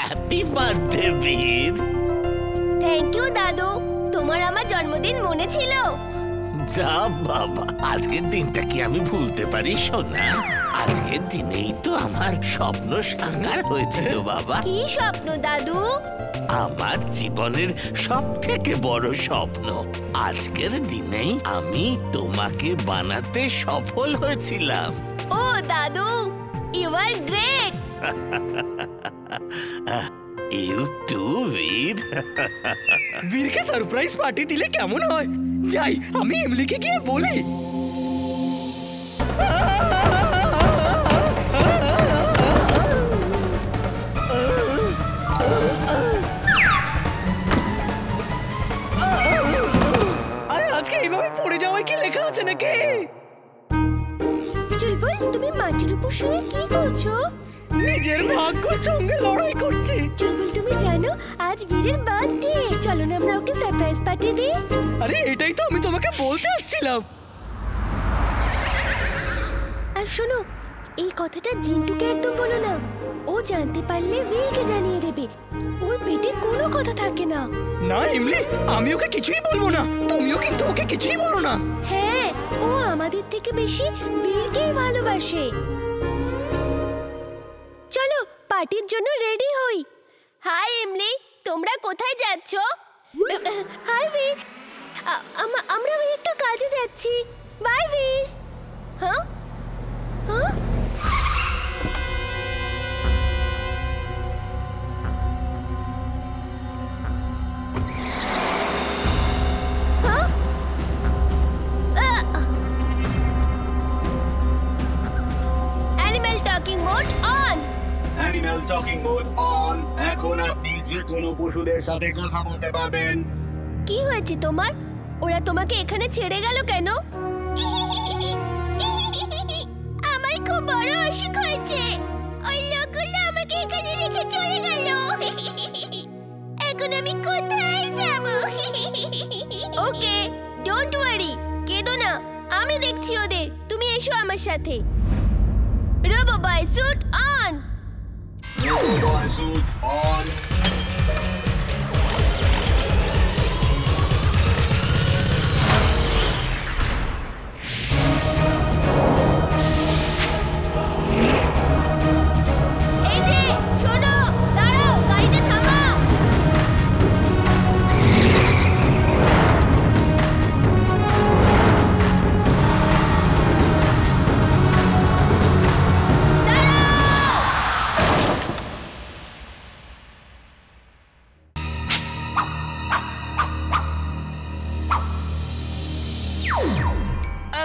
Happy birthday বীর। Thank you দাদু, তোমার আমার জন্মদিন মনে ছিল। যা বাবা, আজকের দিনটা কি আমি ভুলতে পারি সোনা? আজকের দিনেই তো আমার স্বপ্ন সাকার হয়েছিল বাবা। কি স্বপ্ন দাদু? আমার জীবনের সবথেকে বড় স্বপ্ন। আজকের দিনেই আমি তোমাকে বানাতে সফল হয়েছিলাম। ও দাদু, you are great. You too Bir. বীরকে সারপ্রাইজ পার্টি দিলে কেমন হয়? যাই, আমি এমলিকে গিয়ে বলি। আরে আজকে এইভাবে পড়ে যাওয়ায় কি লেখা আছে নাকি? চুলবুল, তুমি মাটির উপর শুয়ে কি করছো? নিজের ভাগ্যের সঙ্গে লড়াই করছি। চুলবুল, তুমি জানো আজ বীরের বার্থডে। চলো না আমরা ওকে সারপ্রাইজ পার্টি দিই। আরে এটাই তো আমি তোমাকে বলতে আসছিলাম। আর শোনো, এই কথাটা জিন্টুকে একদম বলো না। ও জানতে পারলে বীরকে জানিয়ে দেবে। ওর পেটে কোনো কথা থাকে না। না এমলি, আমি ওকে কিছুই বলবো না। তুমিও কিন্তু ওকে কিছুই বলো না। হ্যাঁ, ও আমাদের থেকে বেশি বীরকেই ভালোবাসে। চলো পার্টির জন্য রেডি হই। হাই এমলি, তোমরা কোথায় যাচ্ছ? হাই বীর, আমরা ওই একটা কাজে যাচ্ছি। বাই বীর। হ্যাঁ হ্যাঁ, animal talking mode on. Animal talking mode on. এখন আপনি যে কোনো পশুদের সাথে কথা বলতে পারবেন। কি হয়েছে তোমার? ওরা তোমাকে এখানে ছেড়ে গেল কেন? আমার খুব বড় অসুখ হয়েছে। ওই লোকগুলো আমাকে এখানে রেখে চলে গেল। এখন আমি কোথায় যাব? ওকে, ডোন্ট ওয়ারি, কেঁদো না, আমি দেখছি ওদের। তুমি এসো আমার সাথে। Robo boy suit on. Robot suit on. এই যে শোনো, দাঁড়াও, গাড়িটা থামাও।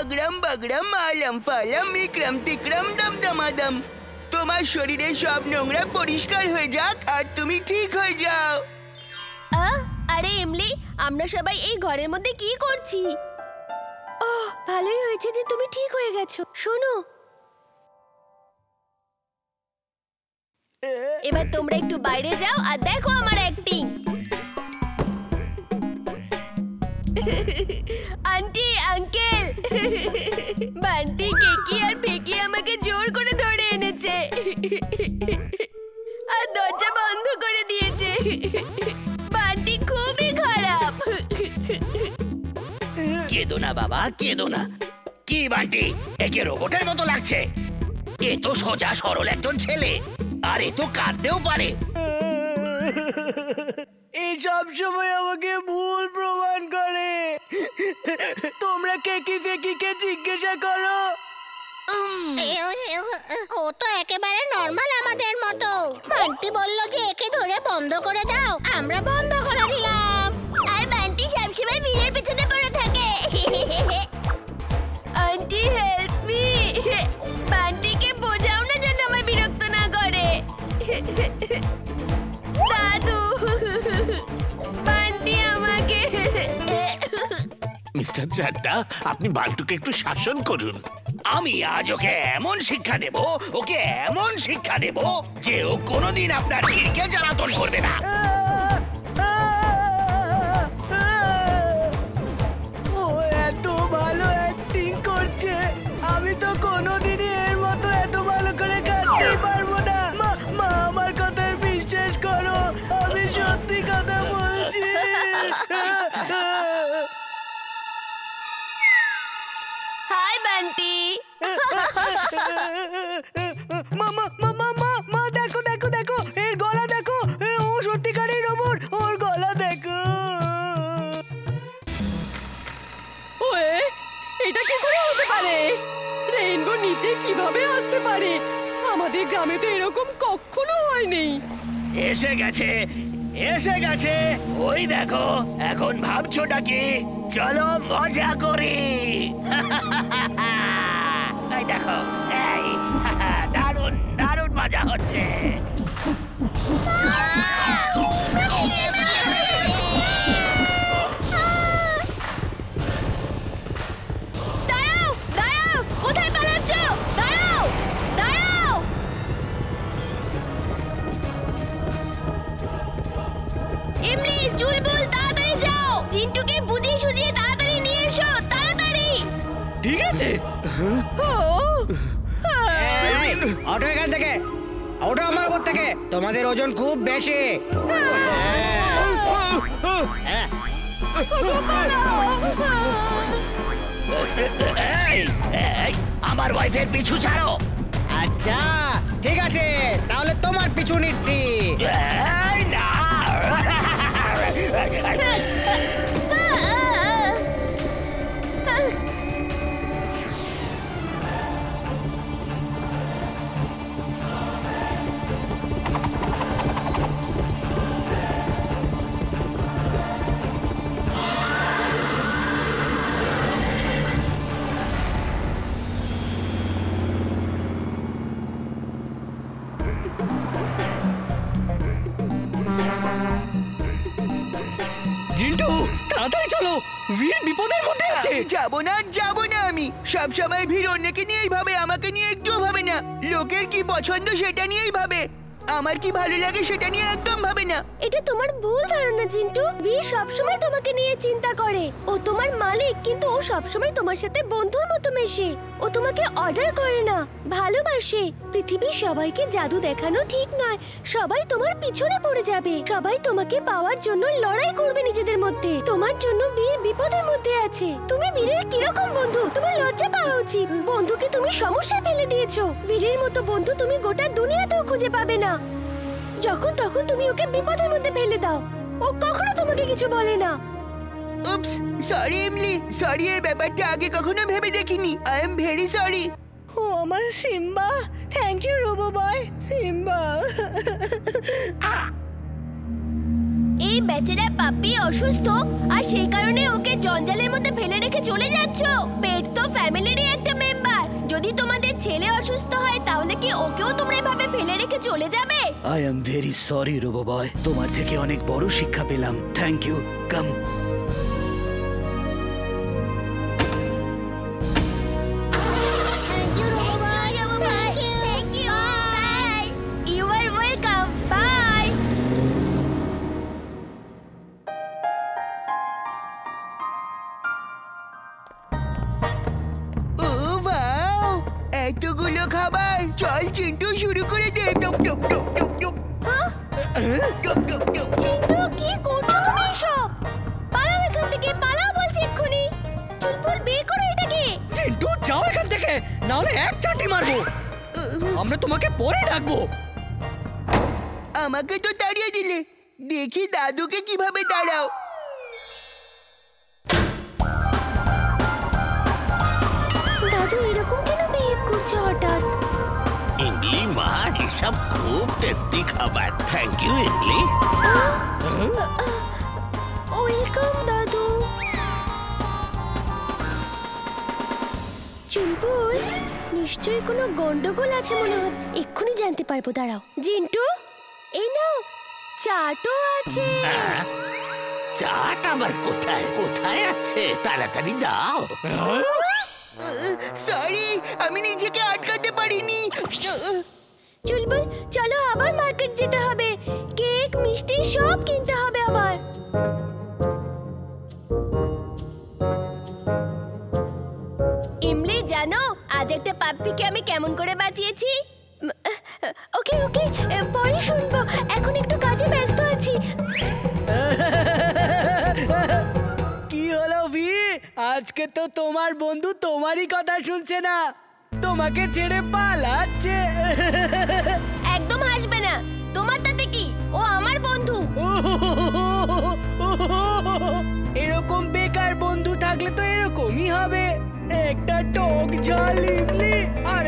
अग्रम बग्रम आलम फालम विक्रम तिक्रम दमदमादम। তোমার শরীরের সব নোংরা পরিষ্কার হয়ে যাক আর তুমি ঠিক হয়ে যাও। আরে এমলি, আমরা সবাই এই ঘরের মধ্যে কি করছি? ওহ, ভালোই হয়েছে যে তুমি ঠিক হয়ে গেছো। শোনো, এবার তোমরা একটু বাইরে যাও আর দেখো আমার অ্যাক্টিং। আন্টি, আঙ্কেল, বান্টি, কেকি আর পেকি আমাকে জোর করে ধরে এনেছে আর দরজা বন্ধ করে দিয়েছে। বান্টি খুবই খারাপ। কেঁদো না বাবা, কেঁদো না। কি বান্টি, একে রোবটের মতো লাগছে? এ তো সোজা সরল একজন ছেলে, আর এ তো কাঁদতেও পারে। এই সব সময় আমাকে ভুল প্রমাণ করে। তোমরা কেকি ফেকিকে জিজ্ঞাসা করো। ও তো একেবারে নরমাল আমাদের মতো। বান্টি বলল যে একে ধরে বন্ধ করে দাও, আমরা বন্ধ করে দিলাম। আর বান্টি সবসময় বীরের পেছনে পড়ে থাকে। আন্টি হেল্প মি, বান্টিকে বোঝাও না যেন আমায় বিরক্ত না করে। দাদু, বান্টি আমাকে। মিস্টার চাড্ডা, আপনি বান্টুকে একটু শাসন করুন। আমি আজ ওকে এমন শিক্ষা দেব, ওকে এমন শিক্ষা দেব যে ও কোনোদিন আপনার বীরকে জ্বালাতন করবে না। ও এত ভালো অ্যাক্টিং করছে, আমি তো কোনোদিনই এর মতো এত ভালো করে কাটতেই পারবো না। মা, আমার কথায় বিশ্বাস কর। হাই বান্টি। মা দেখো দেখো দেখো, এর গলা দেখো, ও সত্যিকারের রোবট, ওর গলা দেখো। ওয়ে, এটা কি করে হতে পারে? রেইনবো নিচে কিভাবে আসতে পারে? আমাদের গ্রামে তো এরকম কখনো হয়নি। এসে গেছে, এসে গেছে। ওই দেখো, এখন ভাবছোটা কি? চলো মজা করি। এই দেখো, এই দারুণ দারুণ মজা হচ্ছে। দাঁড়াও দাঁড়াও, কোথায় পালাচ্ছ? দাঁড়াও দাঁড়াও। ইমলি, চুলবুল, তাড়াতাড়ি যাও। চিন্টুকে বুদ্ধি সুঝিয়ে তাড়াতাড়ি নিয়ে এসো, তাড়াতাড়ি। ঠিক আছে, ওঠো এখান থেকে, ওঠো আমার উপর থেকে, তোমাদের ওজন খুব বেশি। এই, এই, আমার ওয়াইফের পিছু ছাড়ো। আচ্ছা ঠিক আছে, তাহলে তোমার পিছু নিচ্ছি। এই না। জিন্টু তাড়াতাড়ি চলো, বীর বিপদের মধ্যে আছে। যাবো না আমি। সব সময় ভিড় অন্যকে নিয়েই ভাবে, আমাকে নিয়ে একটু ভাবে না। লোকের কি পছন্দ সেটা নিয়েই ভাবে, আমার কি ভালো লাগে সেটা নিয়ে একদম ভাবে না। এটা তোমার ভুল ধারণা জিন্টু। বীর সবসময় তোমাকে নিয়ে চিন্তা করে। ও তোমার মালিক, কিন্তু ও সবসময় তোমার সাথে বন্ধুর মতো মেশে। ও তোমাকে অর্ডার করে না, ভালোবাসে। পৃথিবীর সবাইকে জাদু দেখানো ঠিক নয়। সবাই তোমার পিছনে পড়ে যাবে, সবাই তোমাকে পাওয়ার জন্য লড়াই করবে নিজেদের মধ্যে। তোমার জন্য বীর বিপদের মধ্যে আছে। তুমি বীরের কিরকম বন্ধু? তোমার লজ্জা পাওয়া উচিত। বন্ধুকে তুমি সমস্যায় ফেলে দিয়েছো। বীরের মতো বন্ধু তুমি গোটা দুনিয়াতেও খুঁজে পাবে না। যখন তখন তুমি ওকে বিপদের মধ্যে ফেলে দাও। ও কখনো তোমাকে কিছু বলে না। Oops, sorry Imli, sorry. এই ব্যাপারটা আগে কখনো ভেবে দেখিনি। I am very sorry. ও আমার Simba, thank you robo boy. Simba, এই বেচারা পাপ্পি অসুস্থ, আর সেই কারণে ওকে জঞ্জালের মধ্যে ফেলে রেখে চলে যাচ্ছ। পেট তো ফ্যামিলিরই একটা মেম্বার। যদি তোমাদের ছেলে অসুস্থ হয়, তাহলে কি ওকেও তোমরা এভাবে ফেলে রেখে চলে যাবে? I am very sorry robo boy, তোমার থেকে অনেক বড় শিক্ষা পেলাম। Thank you. Come. Thank you, Thank you. Bye. You are welcome. Bye. ও বাও, এতগুলো খাবার। চল চিন্টু, শুরু করে দে। টক টক টক টক টক। টক টক টক। চিন্টু, কি করছো তুমি এসব? পালাও এখান থেকে, পালাও বলছি এক্ষুনি। চুলবুল, বের করো এটাকে। জিন্টু যাও এখান থেকে, না হলে এক চাটি মারবো। আমরা তোমাকে পরে ডাকবো। আমাকে তো তাড়িয়ে দিলে, দেখি দাদুকে কিভাবে তাড়াও। দাদু এরকম কেন বিহেভ করছে হঠাৎ? ইমলি মা, এসব খুব টেস্টি খাবার। Thank you imli. ওয়েলকাম দাদু। চুলবুল, নিশ্চয়ই কোনো গন্ডগোল আছে মনে হচ্ছে। এক্ষুনি জানতে পারবো, দাঁড়াও। জিন্টু, এই নাও, চাটও আছে। চাট আবার কোথায় কোথায় আছে? তাড়াতাড়ি দাও। সরি, আমি নিজেকে আটকাতে পারিনি। চুলবুল, চলো আবার মার্কেট যেতে হবে। কেক, মিষ্টি সব কিনতে হবে আবার। ইমলি, জানো আজ একটা পাপ্পিকে আমি কেমন করে বাঁচিয়েছি? ওকে ওকে, পরে শুনবো, এখন একটু কাজে ব্যস্ত আছি। আজকে তো তোমার বন্ধু তোমারই কথা শুনছে না, তোমাকে ছেড়ে পালাচ্ছে। একদম হাসবে না, তোমার তাতে কি? ও আমার বন্ধু। এরকম বেকার বন্ধু থাকলে তো এরকমই হবে, একটা টক ঝাল ইমলি আর